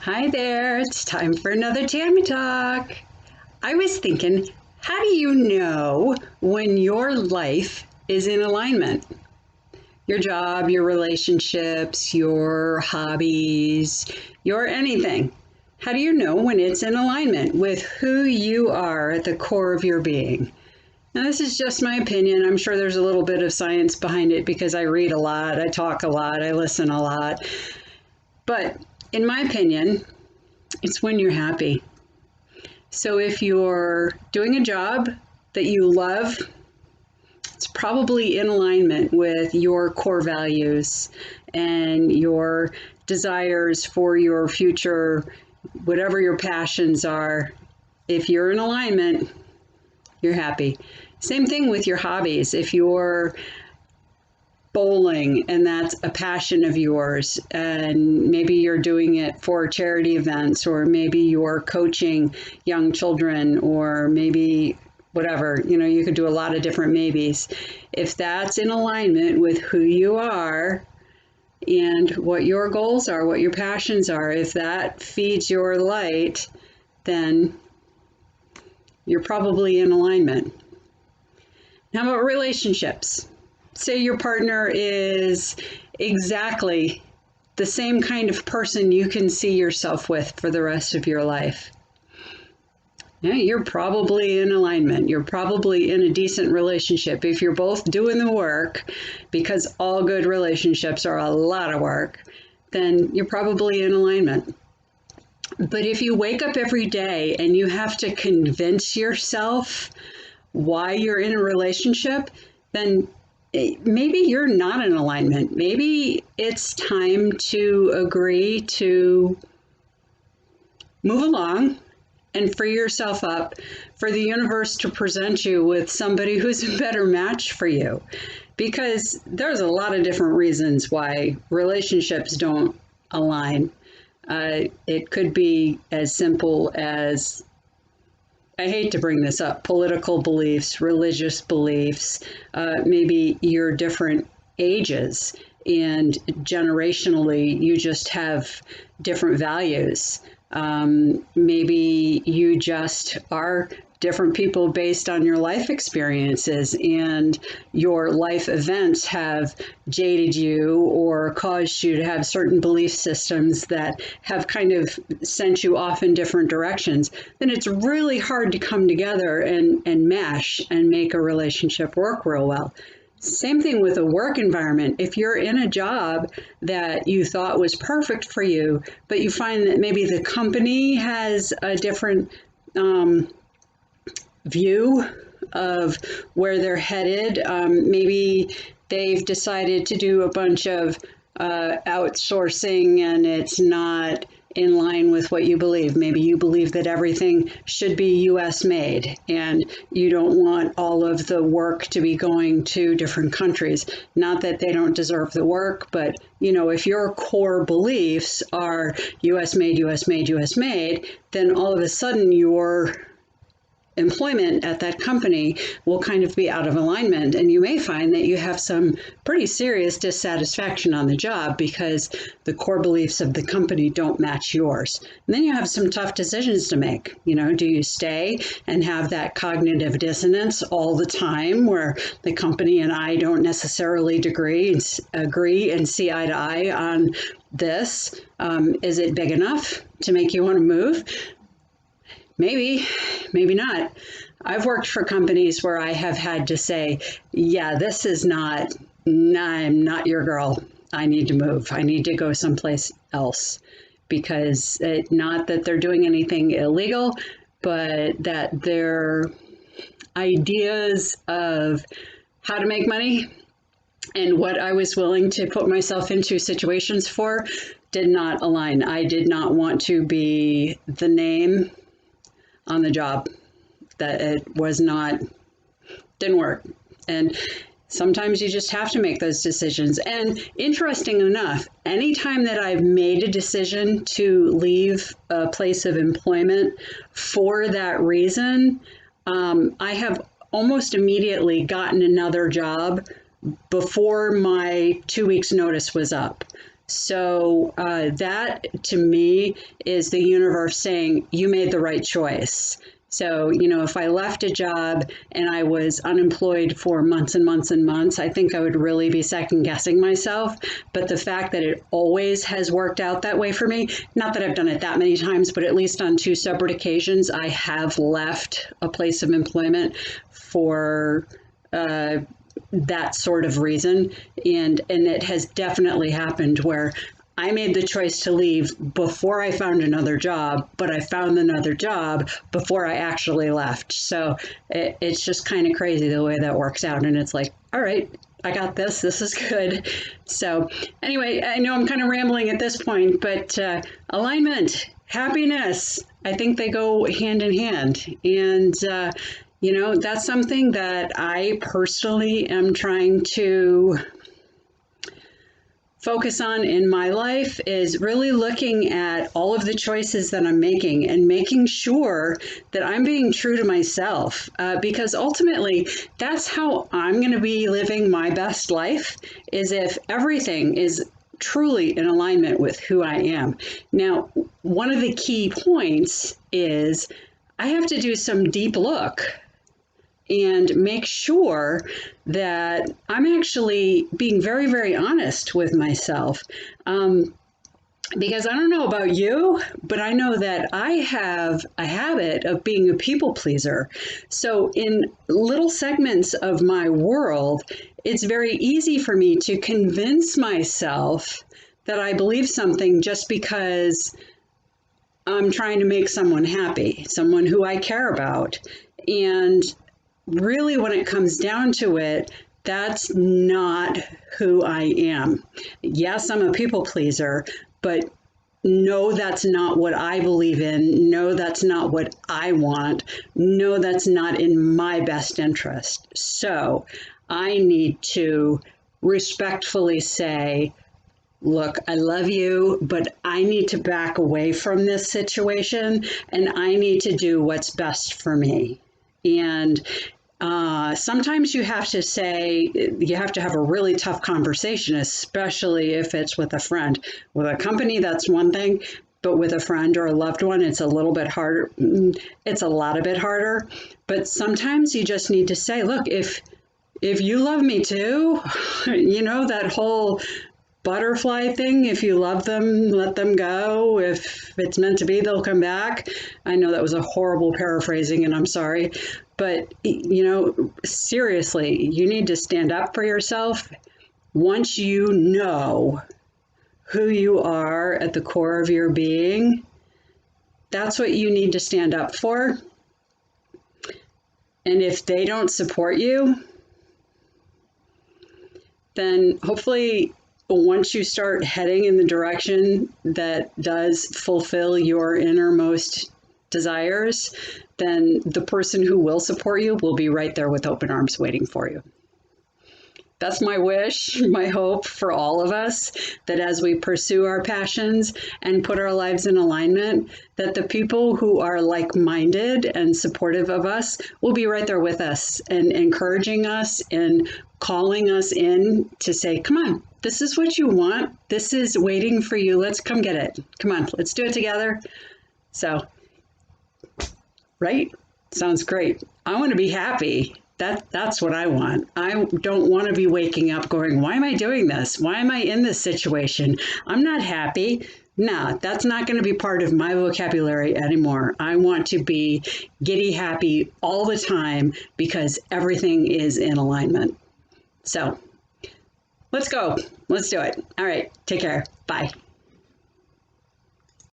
Hi there, it's time for another Tammy Talk. I was thinking, how do you know when your life is in alignment? Your job, your relationships, your hobbies, your anything. How do you know when it's in alignment with who you are at the core of your being? Now, this is just my opinion. I'm sure there's a little bit of science behind it because I read a lot, I talk a lot, I listen a lot. But in my opinion, it's when you're happy. So if you're doing a job that you love, it's probably in alignment with your core values and your desires for your future, whatever your passions are. If you're in alignment, you're happy. Same thing with your hobbies. If you're bowling and that's a passion of yours, and maybe you're doing it for charity events, or maybe you're coaching young children, or maybe whatever, you could do a lot of different maybes. If that's in alignment with who you are and what your goals are, what your passions are, if that feeds your light, then you're probably in alignment. How about relationships? Say your partner is exactly the same kind of person you can see yourself with for the rest of your life. Yeah, you're probably in alignment. You're probably in a decent relationship. If you're both doing the work, because all good relationships are a lot of work, then you're probably in alignment. But if you wake up every day and you have to convince yourself why you're in a relationship, then maybe you're not in alignment. Maybe it's time to agree to move along and free yourself up for the universe to present you with somebody who's a better match for you. Because there's a lot of different reasons why relationships don't align. It could be as simple as, I hate to bring this up, political beliefs, religious beliefs, maybe your different ages, and generationally you just have different values. Maybe you just are different people based on your life experiences, and your life events have jaded you or caused you to have certain belief systems that have kind of sent you off in different directions. Then it's really hard to come together and mesh and make a relationship work real well. Same thing with a work environment. If you're in a job that you thought was perfect for you, but you find that maybe the company has a different view of where they're headed. Maybe they've decided to do a bunch of outsourcing and it's not in line with what you believe. Maybe you believe that everything should be US made and you don't want all of the work to be going to different countries. Not that they don't deserve the work, but if your core beliefs are US made, US made, US made, then all of a sudden your employment at that company will kind of be out of alignment, and you may find that you have some pretty serious dissatisfaction on the job because the core beliefs of the company don't match yours. And then you have some tough decisions to make. Do you stay and have that cognitive dissonance all the time where the company and I don't necessarily agree and see eye to eye on this? Is it big enough to make you want to move? Maybe, maybe not. I've worked for companies where I have had to say, yeah, this is not, I'm not your girl. I need to move. I need to go someplace else, because not that they're doing anything illegal, but that their ideas of how to make money and what I was willing to put myself into situations for did not align. I did not want to be the name on the job. That it was not, didn't work. And sometimes you just have to make those decisions. And interesting enough, anytime that I've made a decision to leave a place of employment for that reason, I have almost immediately gotten another job before my 2 weeks notice was up. So that to me is the universe saying you made the right choice. So, if I left a job and I was unemployed for months and months and months, I think I would really be second guessing myself. But the fact that it always has worked out that way for me, not that I've done it that many times, but at least on two separate occasions, I have left a place of employment for that sort of reason. And it has definitely happened where I made the choice to leave before I found another job, but I found another job before I actually left. So it's just kind of crazy the way that works out. And it's like, all right, I got this. This is good. So anyway, I know I'm kind of rambling at this point, but alignment, happiness, I think they go hand in hand. And, that's something that I personally am trying to focus on in my life, is really looking at all of the choices that I'm making and making sure that I'm being true to myself, because ultimately that's how I'm going to be living my best life, is if everything is truly in alignment with who I am. Now, one of the key points is I have to do some deep look and make sure that I'm actually being very, very honest with myself. Because I don't know about you, but I know that I have a habit of being a people pleaser. So in little segments of my world, it's very easy for me to convince myself that I believe something just because I'm trying to make someone happy, someone who I care about. And really, when it comes down to it, that's not who I am. Yes, I'm a people pleaser, but no, that's not what I believe in. No, that's not what I want. No, that's not in my best interest. So I need to respectfully say, look, I love you, but I need to back away from this situation and I need to do what's best for me. And sometimes you have to have a really tough conversation, especially if it's with a friend. With a company, that's one thing, but with a friend or a loved one, it's a little bit harder. It's a lot of bit harder. But sometimes you just need to say, look, if you love me too, that whole butterfly thing, if you love them, let them go. If it's meant to be, they'll come back. I know that was a horrible paraphrasing and I'm sorry, but seriously, you need to stand up for yourself. Once you know who you are at the core of your being, that's what you need to stand up for. And if they don't support you, then hopefully once you start heading in the direction that does fulfill your innermost desires, then the person who will support you will be right there with open arms waiting for you. That's my wish, my hope for all of us, that as we pursue our passions and put our lives in alignment, that the people who are like-minded and supportive of us will be right there with us and encouraging us and calling us in to say, come on, this is what you want. This is waiting for you. Let's come get it. Come on, let's do it together. So, right? Sounds great. I want to be happy. That's what I want. I don't want to be waking up going, why am I doing this? Why am I in this situation? I'm not happy. No, that's not going to be part of my vocabulary anymore. I want to be giddy happy all the time because everything is in alignment. So let's go. Let's do it. All right. Take care. Bye.